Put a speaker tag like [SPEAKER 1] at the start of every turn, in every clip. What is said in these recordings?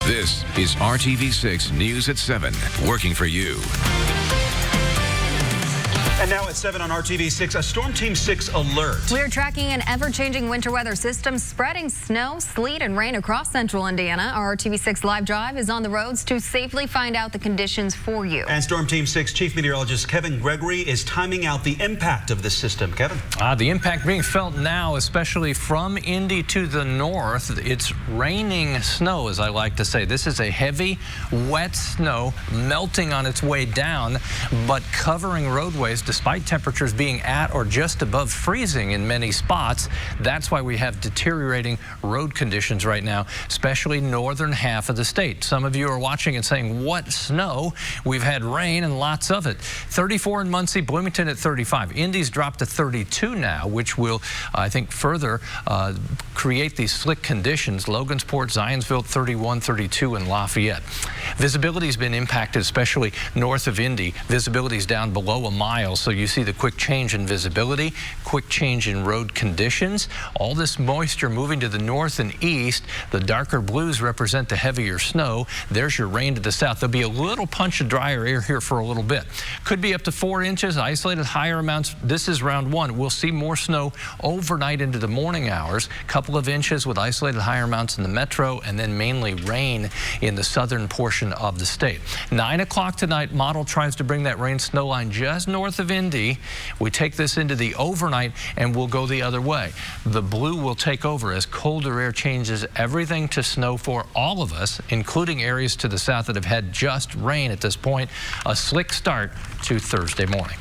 [SPEAKER 1] This is RTV6 News at 7, working for you.
[SPEAKER 2] And now at 7 on RTV6, a Storm Team 6 alert.
[SPEAKER 3] We're tracking an ever-changing winter weather system spreading snow, sleet, and rain across central Indiana. Our RTV6 live drive is on the roads to safely find out the conditions for you.
[SPEAKER 2] And Storm Team 6 Chief Meteorologist Kevin Gregory is timing out the impact of this system. Kevin?
[SPEAKER 4] The impact being felt now, especially from Indy to the north. It's raining snow, as I like to say. This is a heavy, wet snow melting on its way down, but covering roadways despite temperatures being at or just above freezing in many spots. That's why we have deteriorating road conditions right now, especially northern half of the state. Some of you are watching and saying, what snow? We've had rain and lots of it. 34 in Muncie, Bloomington at 35. Indy's dropped to 32 now, which will, I think, further create these slick conditions. Logansport, Zionsville, 31, 32 in Lafayette. Visibility's been impacted, especially north of Indy. Visibility's down below a mile. So you see the quick change in visibility, quick change in road conditions. All this moisture moving to the north and east. The darker blues represent the heavier snow. There's your rain to the south. There'll be a little punch of drier air here for a little bit. Could be up to 4 inches, isolated higher amounts. This is round one. We'll see more snow overnight into the morning hours. A couple of inches with isolated higher amounts in the metro, and then mainly rain in the southern portion of the state. 9 o'clock tonight, model tries to bring that rain snow line just north of Indy. We take this into the overnight and we'll go the other way. The blue will take over as colder air changes everything to snow for all of us, including areas to the south that have had just rain at this point. A slick start to Thursday morning.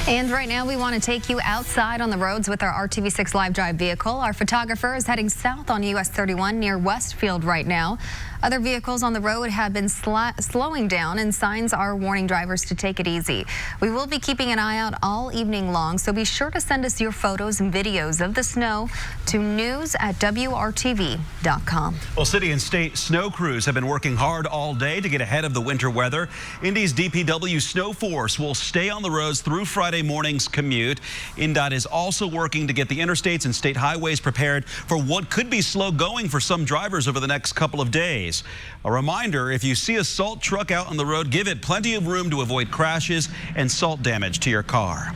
[SPEAKER 3] And right now we want to take you outside on the roads with our RTV6 live drive vehicle. Our photographer is heading south on US 31 near Westfield right now. Other vehicles on the road have been slowing down, and signs are warning drivers to take it easy. We will be keeping an eye out all evening long, so be sure to send us your photos and videos of the snow to news@WRTV.com.
[SPEAKER 2] Well, city and state snow crews have been working hard all day to get ahead of the winter weather. Indy's DPW snow force will stay on the roads through Friday morning's commute. INDOT is also working to get the interstates and state highways prepared for what could be slow going for some drivers over the next couple of days. A reminder, if you see a salt truck out on the road, give it plenty of room to avoid crashes and salt damage to your car.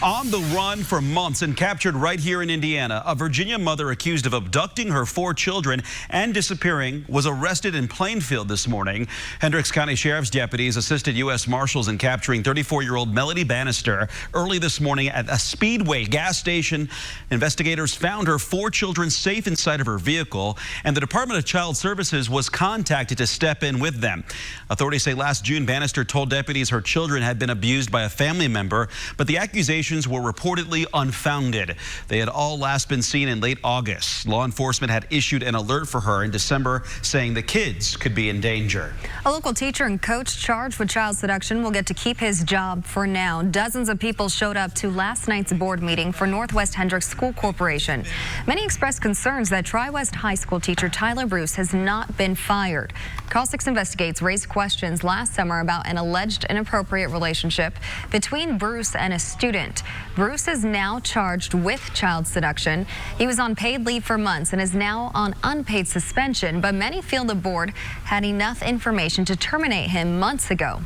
[SPEAKER 2] On the run for months and captured right here in Indiana, a Virginia mother accused of abducting her 4 children and disappearing was arrested in Plainfield this morning. Hendricks County Sheriff's deputies assisted U.S. Marshals in capturing 34-year-old Melody Bannister early this morning at a Speedway gas station. Investigators found her 4 children safe inside of her vehicle, and the Department of Child Services was contacted to step in with them. Authorities say last June, Bannister told deputies her children had been abused by a family member, but the accusations were reportedly unfounded. They had all last been seen in late August. Law enforcement had issued an alert for her in December, saying the kids could be in danger.
[SPEAKER 3] A local teacher and coach charged with child seduction will get to keep his job for now. Dozens of people showed up to last night's board meeting for Northwest Hendricks School Corporation. Many expressed concerns that Tri-West High School teacher Tyler Bruce has not been fired. Call 6 Investigates raised questions last summer about an alleged inappropriate relationship between Bruce and a student. Bruce is now charged with child seduction. He was on paid leave for months and is now on unpaid suspension, but many feel the board had enough information to terminate him months ago.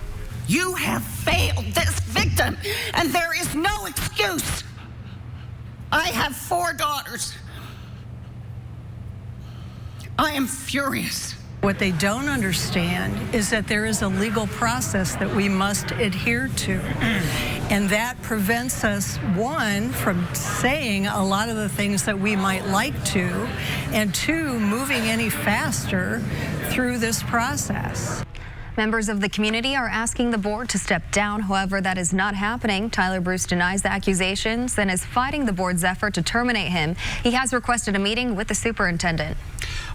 [SPEAKER 5] You have failed this victim, and there is no excuse. I have 4 daughters. I am furious.
[SPEAKER 6] What they don't understand is that there is a legal process that we must adhere to. And that prevents us, 1, from saying a lot of the things that we might like to, and 2, moving any faster through this process.
[SPEAKER 3] Members of the community are asking the board to step down. However, that is not happening. Tyler Bruce denies the accusations and is fighting the board's effort to terminate him. He has requested a meeting with the superintendent.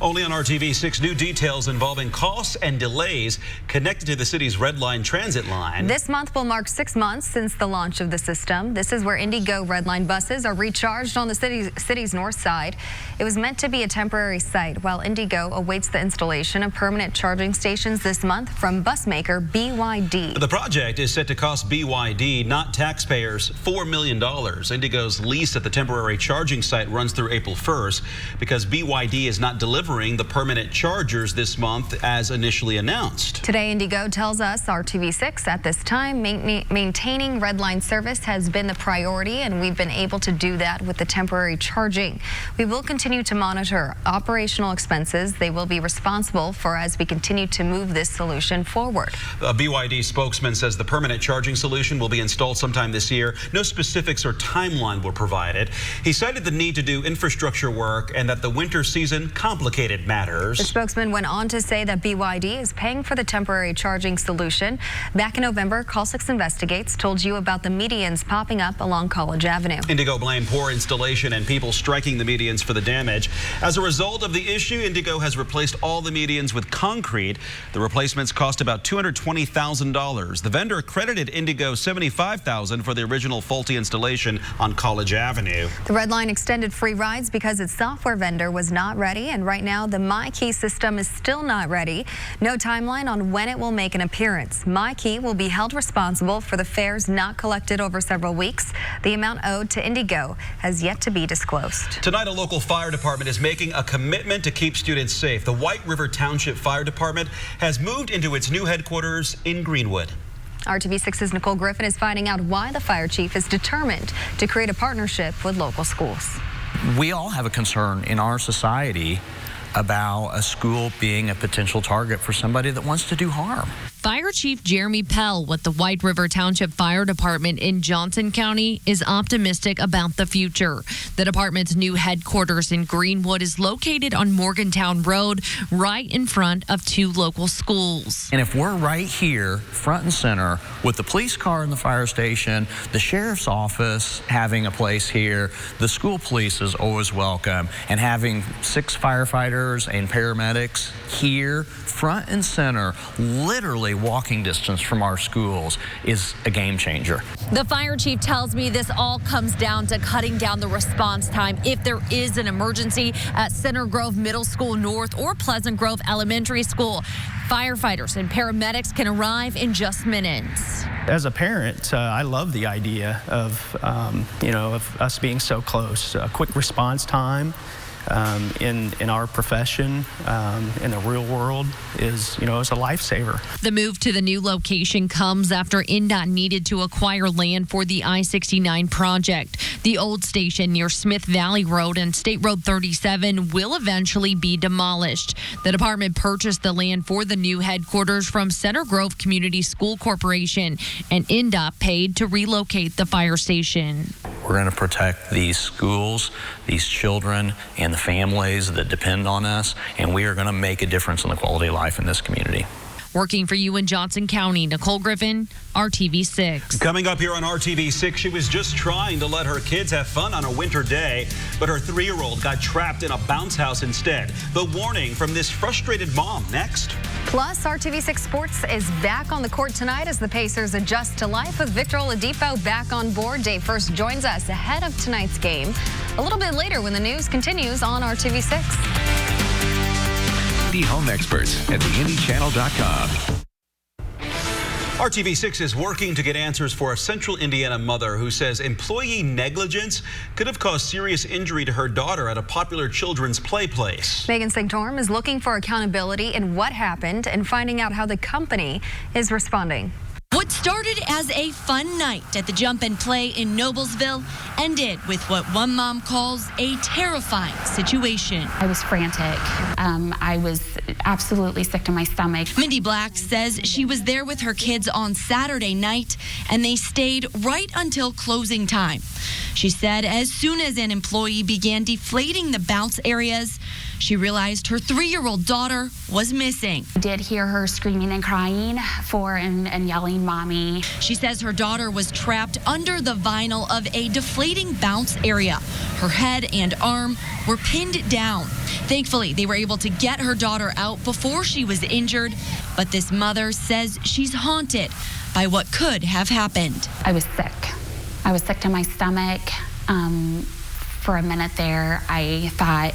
[SPEAKER 2] Only on RTV6, new details involving costs and delays connected to the city's Red Line transit line.
[SPEAKER 3] This month will mark 6 months since the launch of the system. This is where Indigo Red Line buses are recharged on the city's north side. It was meant to be a temporary site, while Indigo awaits the installation of permanent charging stations this month from bus maker BYD.
[SPEAKER 2] The project is set to cost BYD, not taxpayers, $4 million. Indigo's lease at the temporary charging site runs through April 1st because BYD is not delivering delivering the permanent chargers this month as initially announced.
[SPEAKER 3] Today, Indigo tells us RTV6 at this time, maintaining red line service has been the priority, and we've been able to do that with the temporary charging. We will continue to monitor operational expenses they will be responsible for as we continue to move this solution forward.
[SPEAKER 2] A BYD spokesman says the permanent charging solution will be installed sometime this year. No specifics or timeline were provided. He cited the need to do infrastructure work and that the winter season complicated matters.
[SPEAKER 3] The spokesman went on to say that BYD is paying for the temporary charging solution. Back in November, Call 6 Investigates told you about the medians popping up along College Avenue.
[SPEAKER 2] Indigo blamed poor installation and people striking the medians for the damage. As a result of the issue, Indigo has replaced all the medians with concrete. The replacements cost about $220,000. The vendor credited Indigo $75,000 for the original faulty installation on College Avenue.
[SPEAKER 3] The Red Line extended free rides because its software vendor was not ready, and right now the MyKey system is still not ready. No timeline on when it will make an appearance. MyKey will be held responsible for the fares not collected over several weeks. The amount owed to Indigo has yet to be disclosed.
[SPEAKER 2] Tonight, a local fire department is making a commitment to keep students safe. The White River Township Fire Department has moved into its new headquarters in Greenwood.
[SPEAKER 3] RTV6's Nicole Griffin is finding out why the fire chief is determined to create a partnership with local schools.
[SPEAKER 7] We all have a concern in our society about a school being a potential target for somebody that wants to do harm.
[SPEAKER 8] Fire Chief Jeremy Pell with the White River Township Fire Department in Johnson County is optimistic about the future. The department's new headquarters in Greenwood is located on Morgantown Road, right in front of two local schools.
[SPEAKER 7] And if we're right here, front and center, with the police car in the fire station, the sheriff's office having a place here, the school police is always welcome, and having 6 firefighters and paramedics here, front and center, literally walking distance from our schools, is a game changer.
[SPEAKER 8] The fire chief tells me this all comes down to cutting down the response time if there is an emergency at Center Grove Middle School North or Pleasant Grove Elementary School. Firefighters and paramedics can arrive in just minutes.
[SPEAKER 9] As a parent, I love the idea of, of us being so close. Quick response time in our profession, in the real world, is a lifesaver.
[SPEAKER 8] The move to the new location comes after INDOT needed to acquire land for the I-69 project. The old station near Smith Valley Road and State Road 37 will eventually be demolished. The department purchased the land for the new headquarters from Center Grove Community School Corporation, and INDOT paid to relocate the fire station.
[SPEAKER 7] We're going to protect these schools, these children, and the families that depend on us, and we are going to make a difference in the quality of life in this community.
[SPEAKER 8] Working for you in Johnson County, Nicole Griffin, RTV6.
[SPEAKER 2] Coming up here on RTV6, she was just trying to let her kids have fun on a winter day, but her 3-year-old got trapped in a bounce house instead. The warning from this frustrated mom next.
[SPEAKER 3] Plus, RTV6 Sports is back on the court tonight as the Pacers adjust to life with Victor Oladipo back on board. Dave First joins us ahead of tonight's game a little bit later when the news continues on RTV6.
[SPEAKER 1] Indy home experts at theindychannel.com.
[SPEAKER 2] RTV6 is working to get answers for a central Indiana mother who says employee negligence could have caused serious injury to her daughter at a popular children's play place.
[SPEAKER 3] Megan Sigtorm is looking for accountability in what happened and finding out how the company is responding.
[SPEAKER 10] What started as a fun night at the Jump and Play in Noblesville ended with what one mom calls a terrifying situation.
[SPEAKER 11] I was frantic. I was absolutely sick to my stomach.
[SPEAKER 10] Mindy Black says she was there with her kids on Saturday night, and they stayed right until closing time. She said as soon as an employee began deflating the bounce areas, she realized her 3-year-old daughter was missing.
[SPEAKER 11] I did hear her screaming and crying and yelling, "Mommy."
[SPEAKER 10] She says her daughter was trapped under the vinyl of a deflating bounce area. Her head and arm were pinned down. Thankfully, they were able to get her daughter out before she was injured, but this mother says she's haunted by what could have happened.
[SPEAKER 11] I was sick. I was sick to my stomach. For a minute there, I thought,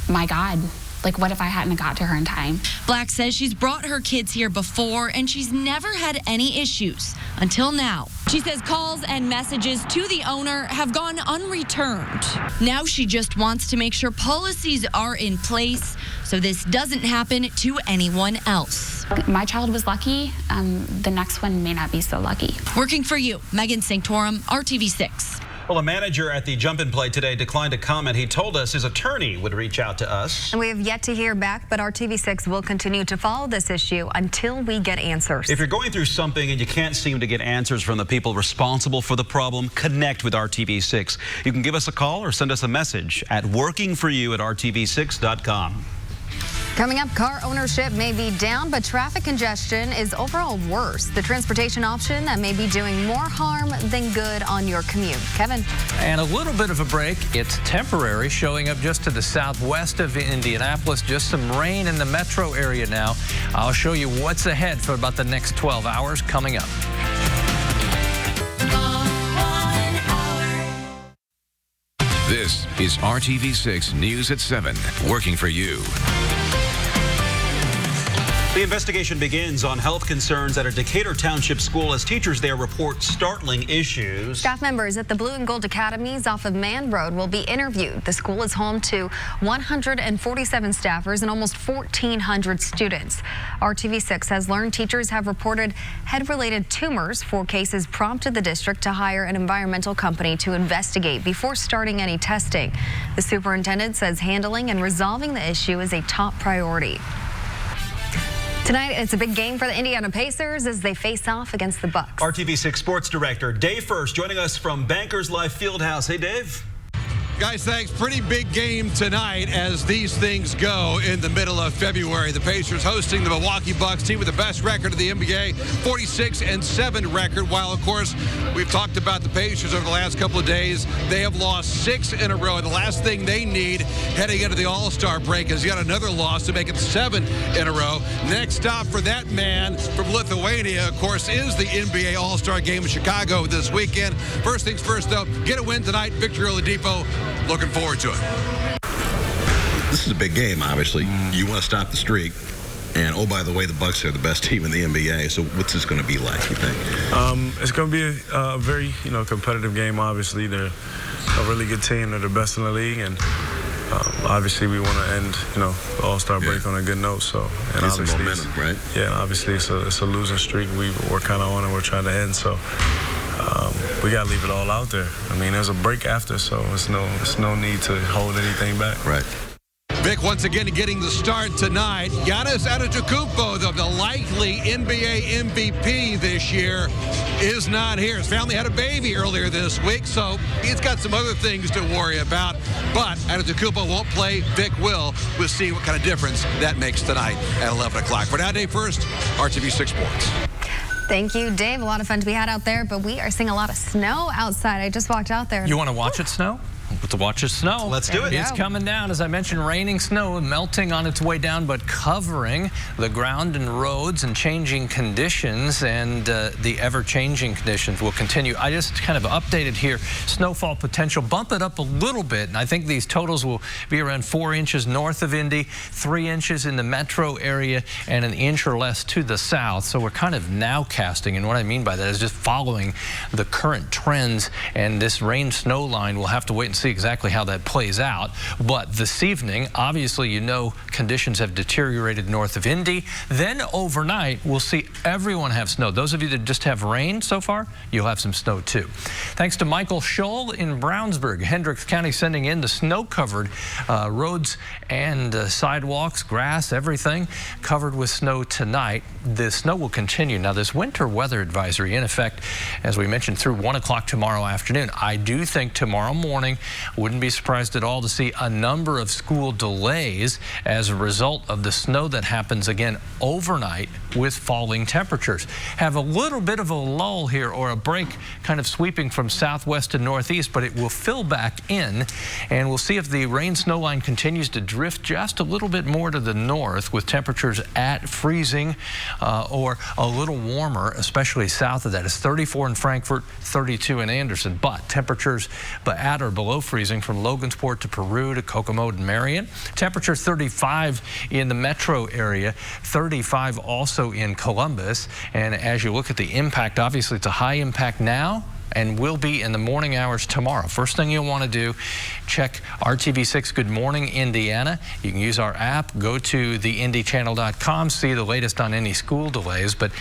[SPEAKER 11] my God, like, what if I hadn't got to her in time?
[SPEAKER 10] Black says she's brought her kids here before and she's never had any issues until now. She says calls and messages to the owner have gone unreturned. Now she just wants to make sure policies are in place so this doesn't happen to anyone else.
[SPEAKER 11] My child was lucky. The next one may not be so lucky.
[SPEAKER 10] Working for you, Megan Sanctorum, RTV6.
[SPEAKER 2] Well, a manager at the Jump and Play today declined to comment. He told us his attorney would reach out to us.
[SPEAKER 3] And we have yet to hear back, but RTV6 will continue to follow this issue until we get answers.
[SPEAKER 2] If you're going through something and you can't seem to get answers from the people responsible for the problem, connect with RTV6. You can give us a call or send us a message at workingforyou@rtv6.com.
[SPEAKER 3] Coming up, car ownership may be down, but traffic congestion is overall worse. The transportation option that may be doing more harm than good on your commute. Kevin.
[SPEAKER 4] And a little bit of a break. It's temporary, showing up just to the southwest of Indianapolis. Just some rain in the metro area now. I'll show you what's ahead for about the next 12 hours coming up.
[SPEAKER 1] This is RTV6 News at 7, working for you.
[SPEAKER 2] The investigation begins on health concerns at a Decatur Township school as teachers there report startling issues.
[SPEAKER 3] Staff members at the Blue and Gold Academies off of Man Road will be interviewed. The school is home to 147 staffers and almost 1,400 students. RTV6 has learned teachers have reported head-related tumors. 4 cases prompted the district to hire an environmental company to investigate before starting any testing. The superintendent says handling and resolving the issue is a top priority. Tonight, it's a big game for the Indiana Pacers as they face off against the Bucks.
[SPEAKER 2] RTV6 Sports Director Dave First joining us from Bankers Life Fieldhouse. Hey, Dave.
[SPEAKER 12] Guys, thanks. Pretty big game tonight as these things go in the middle of February. The Pacers hosting the Milwaukee Bucks, team with the best record of the NBA, 46-7 record. While, of course, we've talked about the Pacers over the last couple of days. They have lost 6 in a row. And the last thing they need heading into the All-Star break is yet another loss to make it 7 in a row. Next stop for that man from Lithuania, of course, is the NBA All-Star game in Chicago this weekend. First things first, though, get a win tonight. Victory Oladipo. Looking forward to it.
[SPEAKER 13] This is a big game, obviously. You want to stop the streak. And, oh, by the way, the Bucks are the best team in the NBA. So what's this going to be like, you think?
[SPEAKER 14] It's going to be a very, competitive game, obviously. They're a really good team. They're the best in the league. And obviously we want to end, the All-Star break on a good note. So, and
[SPEAKER 13] it's
[SPEAKER 14] obviously,
[SPEAKER 13] momentum, right?
[SPEAKER 14] Yeah, obviously it's a losing streak. We're kind of on and we're trying to end. So we got to leave it all out there. I mean, there's a break after, so it's no need to hold anything back.
[SPEAKER 13] Right.
[SPEAKER 12] Vic once again getting the start tonight. Giannis Antetokounmpo, the likely NBA MVP this year, is not here. His family had a baby earlier this week, so he's got some other things to worry about. But Antetokounmpo won't play. Vic will. We'll see what kind of difference that makes tonight at 11 o'clock. For now, Dave First, RTV6 Sports.
[SPEAKER 3] Thank you, Dave. A lot of fun to be had out there, but we are seeing a lot of snow outside. I just walked out there.
[SPEAKER 4] You want to watch it snow? To watch it snow.
[SPEAKER 2] Let's do it.
[SPEAKER 4] It's coming down, as I mentioned, raining snow, melting on its way down, but covering the ground and roads and changing conditions, and the ever-changing conditions will continue. I just kind of updated here, snowfall potential, bump it up a little bit, and I think these totals will be around 4 inches north of Indy, 3 inches in the metro area, and 1 inch or less to the south. So we're kind of nowcasting, and what I mean by that is just following the current trends, and this rain-snow line will have to wait and see exactly how that plays out. But this evening, obviously, conditions have deteriorated north of Indy. Then overnight, we'll see everyone have snow. Those of you that just have rain so far, you'll have some snow too. Thanks to Michael Scholl in Brownsburg, Hendricks County sending in the snow-covered roads and sidewalks, grass, everything covered with snow tonight. The snow will continue. Now, this winter weather advisory in effect, as we mentioned, through 1 o'clock tomorrow afternoon. I do think tomorrow morning, wouldn't be surprised at all to see a number of school delays as a result of the snow that happens again overnight with falling temperatures. Have a little bit of a lull here, or a break kind of sweeping from southwest to northeast, but it will fill back in, and we'll see if the rain snow line continues to drift just a little bit more to the north with temperatures at freezing or a little warmer, especially south of that. It's 34 in Frankfort, 32 in Anderson, but temperatures at or below freezing from Logansport to Peru to Kokomo and Marion. Temperature 35 in the metro area, 35 also in Columbus. And as you look at the impact, obviously it's a high impact now, and will be in the morning hours tomorrow. First thing you'll want to do, check RTV6 Good Morning Indiana. You can use our app, go to theindychannel.com, see the latest on any school delays, but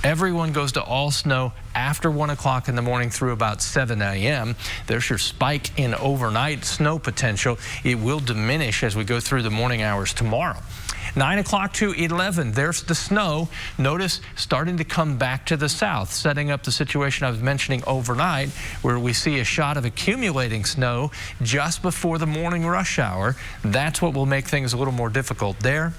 [SPEAKER 4] everyone goes to all snow after 1 o'clock in the morning through about 7 a.m. There's your spike in overnight snow potential. It will diminish as we go through the morning hours tomorrow. 9 o'clock to 11, there's the snow. Notice starting to come back to the south, setting up the situation I was mentioning overnight, where we see a shot of accumulating snow just before the morning rush hour. That's what will make things a little more difficult there.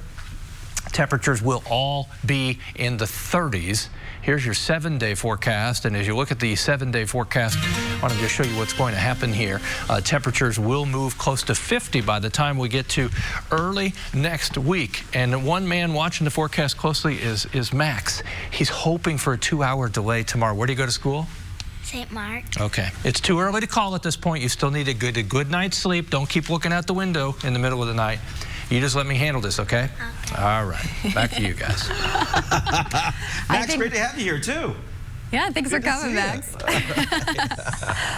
[SPEAKER 4] Temperatures will all be in the 30s. Here's your 7-day forecast, and as you look at the 7-day forecast, I want to just show you what's going to happen here. Temperatures will move close to 50 by the time we get to early next week. And one man watching the forecast closely is Max. He's hoping for a 2-hour delay tomorrow. Where do you go to school?
[SPEAKER 15] St. Mark's.
[SPEAKER 4] Okay. It's too early to call at this point. You still need a good night's sleep. Don't keep looking out the window in the middle of the night. You just let me handle this, okay? Okay. All right. Back to you guys.
[SPEAKER 2] Max, great to have you here, too.
[SPEAKER 3] Yeah, thanks for coming, Max.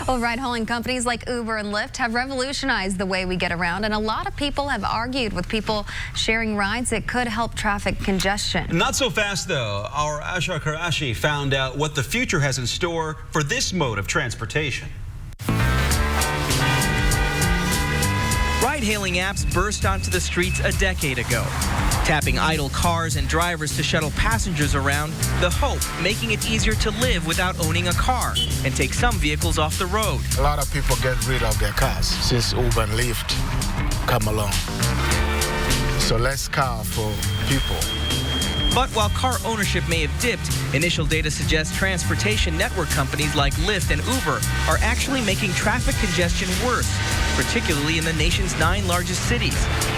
[SPEAKER 3] Well, ride-hauling companies like Uber and Lyft have revolutionized the way we get around, and a lot of people have argued with people sharing rides. It could help traffic congestion.
[SPEAKER 2] Not so fast, though. Our Asha Karashi found out what the future has in store for this mode of transportation.
[SPEAKER 16] Ride-hailing apps burst onto the streets a decade ago, tapping idle cars and drivers to shuttle passengers around, the hope making it easier to live without owning a car and take some vehicles off the road.
[SPEAKER 17] A lot of people get rid of their cars since Uber and Lyft come along. So less car for people.
[SPEAKER 16] But while car ownership may have dipped, initial data suggests transportation network companies like Lyft and Uber are actually making traffic congestion worse, particularly in the nation's 9 largest cities.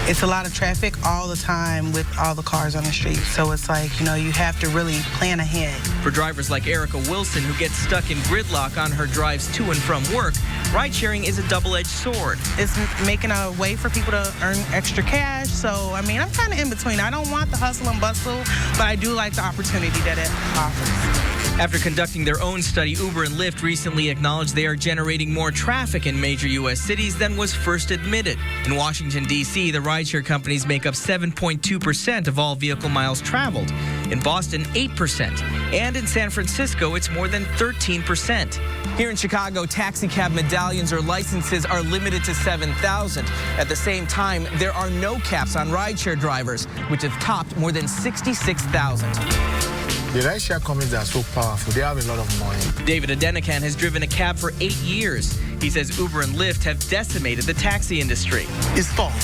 [SPEAKER 18] It's a lot of traffic all the time with all the cars on the street. So it's like, you know, you have to really plan ahead.
[SPEAKER 16] For drivers like Erica Wilson, who gets stuck in gridlock on her drives to and from work, ride-sharing is a double-edged sword.
[SPEAKER 18] It's making a way for people to earn extra cash. So, I mean, I'm kind of in between. I don't want the hustle and bustle, but I do like the opportunity that it offers.
[SPEAKER 16] After conducting their own study, Uber and Lyft recently acknowledged they are generating more traffic in major U.S. cities than was first admitted. In Washington, D.C., the rideshare companies make up 7.2% of all vehicle miles traveled. In Boston, 8%. And in San Francisco, it's more than 13%. Here in Chicago, taxi cab medallions or licenses are limited to 7,000. At the same time, there are no caps on rideshare drivers, which have topped more than 66,000.
[SPEAKER 17] The rideshare companies are so powerful. They have a lot of money.
[SPEAKER 16] David Adenican has driven a cab for 8 years. He says Uber and Lyft have decimated the taxi industry.
[SPEAKER 17] It's tough.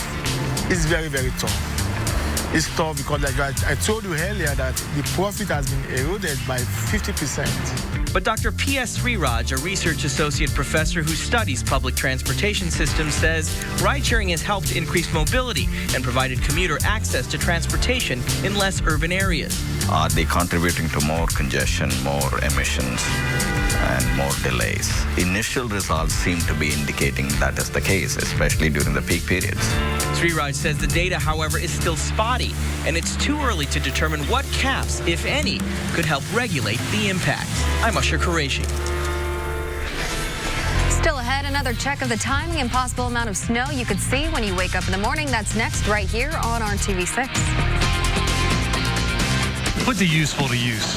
[SPEAKER 17] It's very, very tough. It's tough because, like I told you earlier, that the profit has been eroded by 50%.
[SPEAKER 16] But Dr. P.S. Sriraj, a research associate professor who studies public transportation systems, says ride-sharing has helped increase mobility and provided commuter access to transportation in less urban areas.
[SPEAKER 19] Are they contributing to more congestion, more emissions, and more delays? Initial results seem to be indicating that is the case, especially during the peak periods.
[SPEAKER 16] Sriraj says the data, however, is still spotty, and it's too early to determine what caps, if any, could help regulate the impact. I'm Usher Qureshi.
[SPEAKER 3] Still ahead, another check of the timing and possible amount of snow you could see when you wake up in the morning. That's next right here on RTV6.
[SPEAKER 20] Put the useful to use.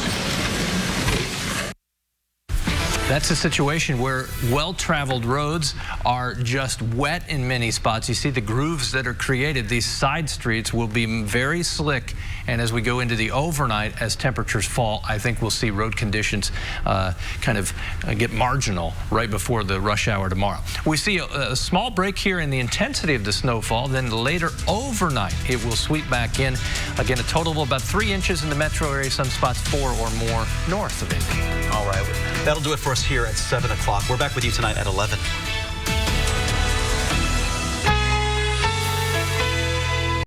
[SPEAKER 4] That's a situation where well-traveled roads are just wet in many spots. You see the grooves that are created. These side streets will be very slick, and as we go into the overnight, as temperatures fall, I think we'll see road conditions get marginal right before the rush hour tomorrow. We see a small break here in the intensity of the snowfall, then later overnight it will sweep back in. Again, a total of about 3 inches in the metro area, some spots 4 or more north of Indy.
[SPEAKER 2] All right, that'll do it for us here at 7 o'clock. We're back with you tonight at 11.